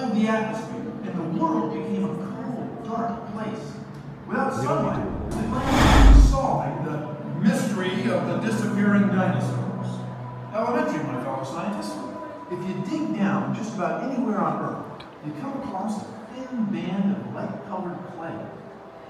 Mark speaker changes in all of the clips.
Speaker 1: filled the atmosphere, and the world became a cold, dark place. Without sunlight, the planet was solving the mystery of the disappearing dinosaurs. Elementary, my fellow scientists. If you dig down just about anywhere on Earth, you come across a thin band of light-colored clay.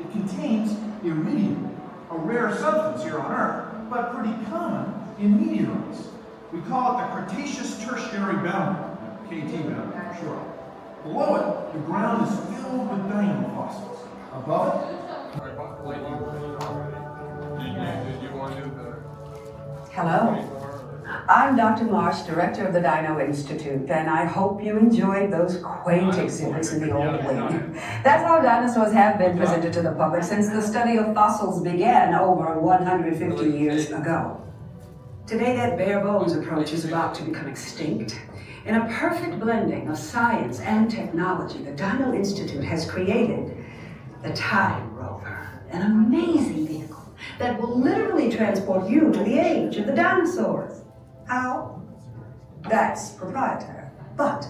Speaker 1: It contains iridium, a rare substance here on Earth, but pretty common in meteorites. We call it the Cretaceous Tertiary boundary, KT boundary for short. Below it, the ground is filled with dino fossils. Above it,
Speaker 2: hello. I'm Dr. Marsh, director of the Dino Institute, and I hope you enjoyed those quaint exhibits in the old wing. That's how dinosaurs have been presented to the public since the study of fossils began over 150 years ago. Today, that bare bones approach is about to become extinct. In a perfect blending of science and technology, the Dino Institute has created the Time Rover, an amazing vehicle that will literally transport you to the age of the dinosaurs. How? That's proprietary. But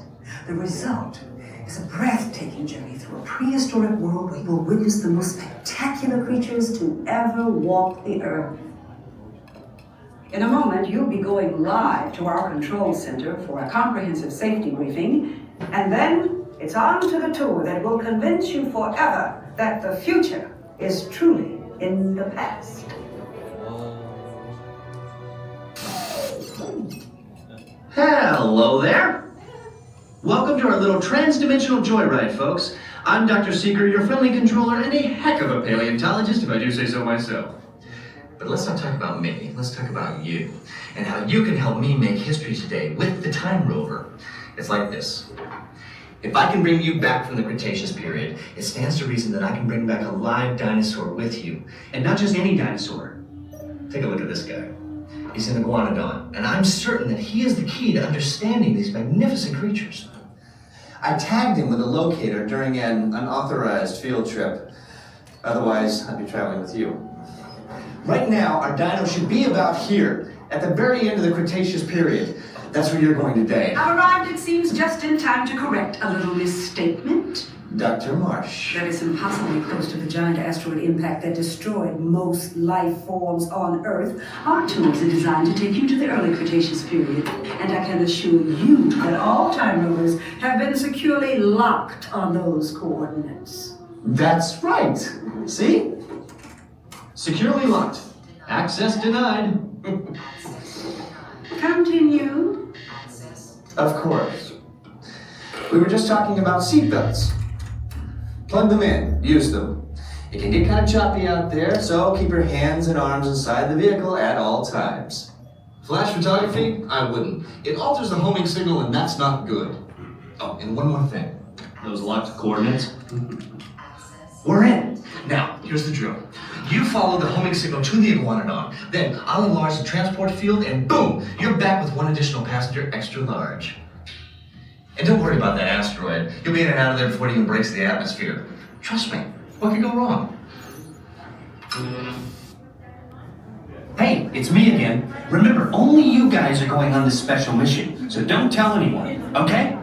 Speaker 2: the result is a breathtaking journey through a prehistoric world where you will witness the most spectacular creatures to ever walk the earth. In a moment, you'll be going live to our control center for a comprehensive safety briefing, and then it's on to the tour that will convince you forever that the future is truly in the past.
Speaker 3: Hello there! Welcome to our little trans-dimensional joyride, folks. I'm Dr. Seeker, your friendly controller, and a heck of a paleontologist, if I do say so myself. But let's not talk about me, let's talk about you, and how you can help me make history today with the Time Rover. It's like this. If I can bring you back from the Cretaceous period, it stands to reason that I can bring back a live dinosaur with you. And not just any dinosaur. Take a look at this guy. He's an Iguanodon, and I'm certain that he is the key to understanding these magnificent creatures. I tagged him with a locator during an unauthorized field trip. Otherwise, I'd be traveling with you. Right now, our dino should be about here, at the very end of the Cretaceous period. That's where you're going today.
Speaker 2: I've arrived, it seems, just in time to correct a little misstatement.
Speaker 3: Dr. Marsh.
Speaker 2: That is impossibly close to the giant asteroid impact that destroyed most life forms on Earth. Our tools are designed to take you to the early Cretaceous period, and I can assure you that all Time Rovers have been securely locked on those coordinates.
Speaker 3: That's right. See? Securely locked. Access denied.
Speaker 2: Continue.
Speaker 3: Of course. We were just talking about seatbelts. Plug them in, use them. It can get kind of choppy out there, so keep your hands and arms inside the vehicle at all times. Flash photography? I wouldn't. It alters the homing signal, and that's not good. Oh, and one more thing. Those locked coordinates? We're in. Now, here's the drill. You follow the homing signal to the Iguanodon, then I'll enlarge the transport field, and boom, you're back with one additional passenger extra large. And don't worry about that asteroid. You'll be in and out of there before it even breaks the atmosphere. Trust me, what could go wrong?
Speaker 4: Hey, it's me again. Remember, only you guys are going on this special mission, so don't tell anyone, okay?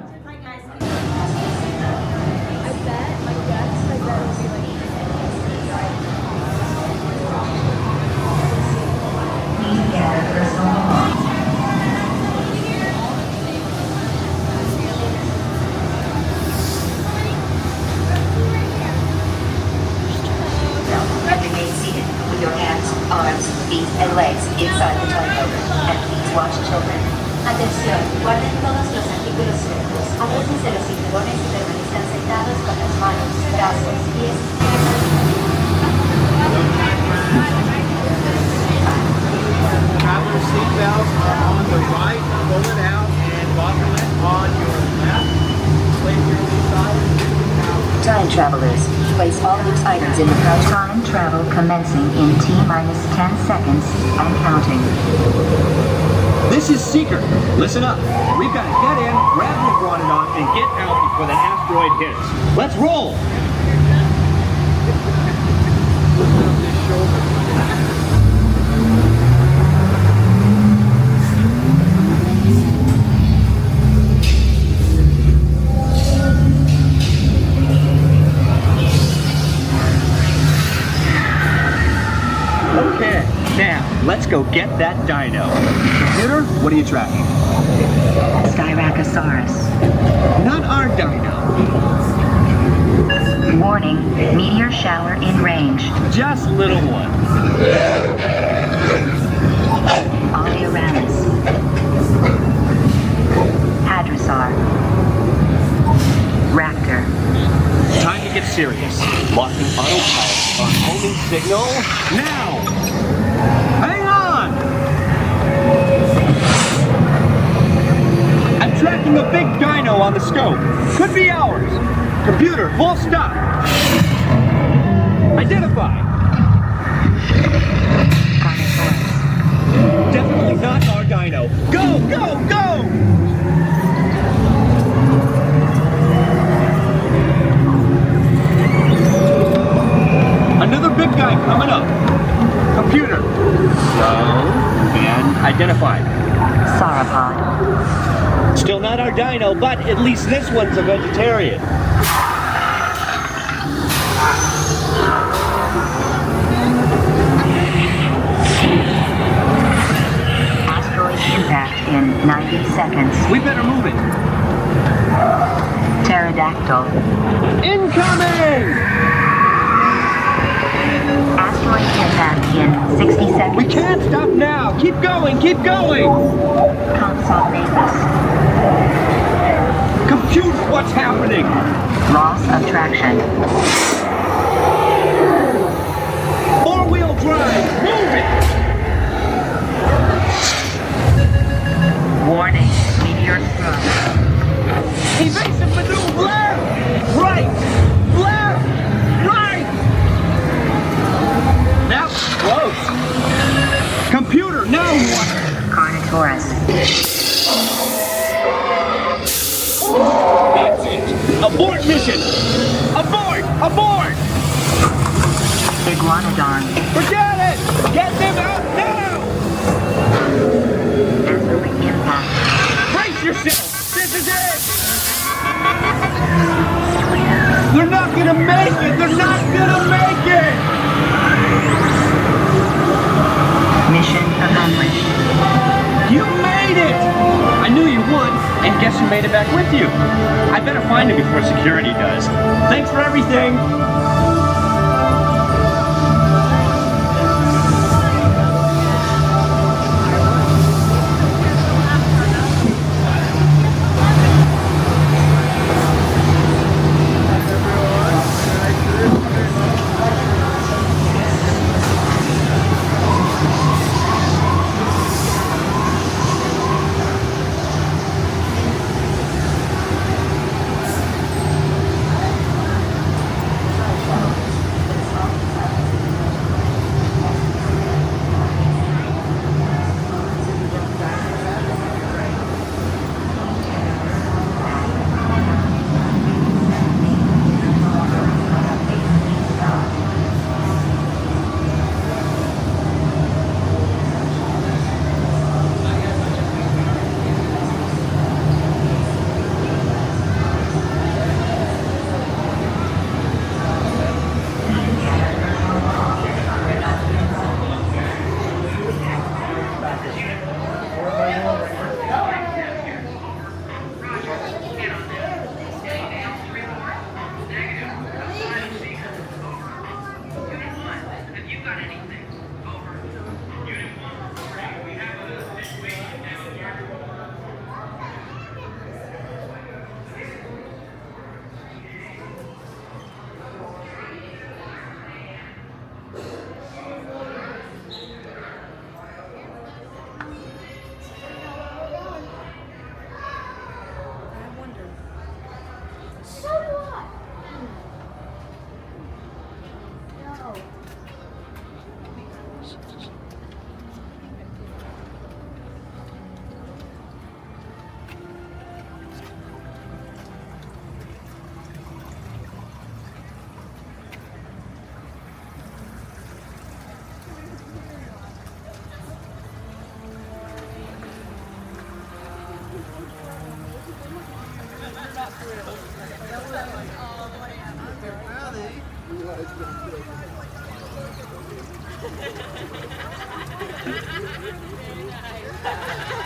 Speaker 5: And legs inside the Time Rover. And please watch children. Atención, guarden todos los artículos sueltos. Abróchense los cinturones y permanezcan sentados con las manos, brazos, pies.
Speaker 6: Traveler seatbelts are on the right. Pull it out and buckle it on your left. Place your seatbelt.
Speaker 5: Time travelers, place all loose items in the pouch. Time travel commencing in T-minus 10 seconds and counting.
Speaker 6: This is Seeker. Listen up. We've got to get in, grab the Iguanodon, and get out before the asteroid hits. Let's roll! go get that dino. Computer, what are you tracking?
Speaker 5: Styracosaurus.
Speaker 6: Not our dino.
Speaker 5: Warning, meteor shower in range.
Speaker 6: Just little one.
Speaker 5: Oleoramus. Hadrosaur. Raptor.
Speaker 6: Time to get serious. Locking autopilot on homing signal now. Hang on! I'm tracking a big dino on the scope. Could be ours. Computer, full stop. Identify. Definitely not our dino. Go, go, go! Another big guy coming up. Computer. Slow and identify.
Speaker 5: Sauropod.
Speaker 6: Still not our dino, but at least this one's a vegetarian.
Speaker 5: Asteroid impact in 90 seconds.
Speaker 6: We better move it.
Speaker 5: Pterodactyl.
Speaker 6: Incoming!
Speaker 5: Asteroid impact in 60 seconds.
Speaker 6: We can't stop now. Keep going, keep going.
Speaker 5: Compsognathus.
Speaker 6: Compute what's happening.
Speaker 5: Loss of traction.
Speaker 6: Four-wheel drive. Move it.
Speaker 5: Warning, meteor thrust.
Speaker 6: Evasive maneuver. Left. Right. Left. Right. That was close. Computer, now what?
Speaker 5: Carnotaurus.
Speaker 6: That's it. Abort mission. Abort. Abort.
Speaker 5: Iguanodon.
Speaker 6: Forget it. Get them out now.
Speaker 5: Asteroid impact.
Speaker 6: Brace yourself. This is it. They're not gonna make it. They're not gonna make it.
Speaker 5: Mission accomplished.
Speaker 6: You made it! I knew you would, and guess who made it back with you? I better find him before security does. Thanks for everything!
Speaker 7: Bye.